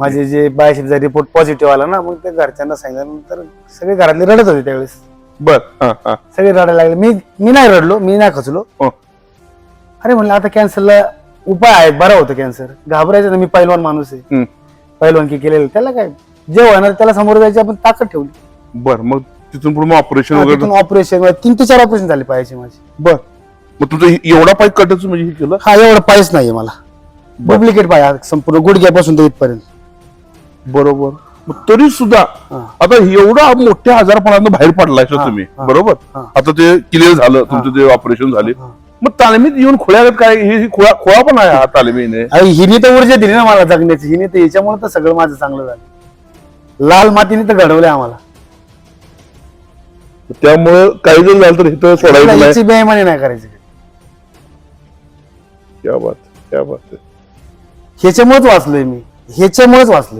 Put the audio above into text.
माझे जे बायोप्सीचा report positive आला ना, मग ते घरच्यांना सांगितल्यानंतर सगळे घरातले रडत होते त्यावेळेस. बर सगळे रडायला लागले. मी नाही रडलो, मी नाही खचलो. हो. अरे म्हणलं आता कॅन्सरला उपाय आहे, बरा होतं कॅन्सर, घाबरायचं ना. मी पैलवान माणूस आहे, पैलवानकी केलेलं, त्याला काय जे होणार त्याला समोर जायची आपण ताकद ठेवली. बर, मग तिथून पुढे ऑपरेशन वगैरे? ऑपरेशन 3 ते 4 ऑपरेशन झाले पायाचे माझे. बर, मग तुझं एवढा पाय कटच म्हणजे हे केलं? हा, एवढा पायच नाहीये मला, डुप्लिकेट पाय आहे संपूर्ण गुडघ्यापासून ते इथपर्यंत. बरोबर. मग तरी सुद्धा आता एवढा मोठ्या आजारपणातून बाहेर पडलाय तुम्ही, बरोबर? आता ते क्लिअर झालं तुमचं, ते ऑपरेशन झाले. मग तालमीत येऊन खोळ्यागत काय, ही खोळा पण आहे हा तालमीने? हिने तर ऊर्जा दिली ना मला जगण्याची. हिने तर याच्यामुळे तर सगळं माझं चांगलं झालं. लाल मातीने तर घडवलंय आम्हाला. त्यामुळं काही जर झालं तर इथं सोडायचं नाही. बेईमानी नाही करायची. क्या बात, क्या बात. ह्याच्यामुळेच वाचलोय मी, ह्याच्यामुळेच वाचलोय.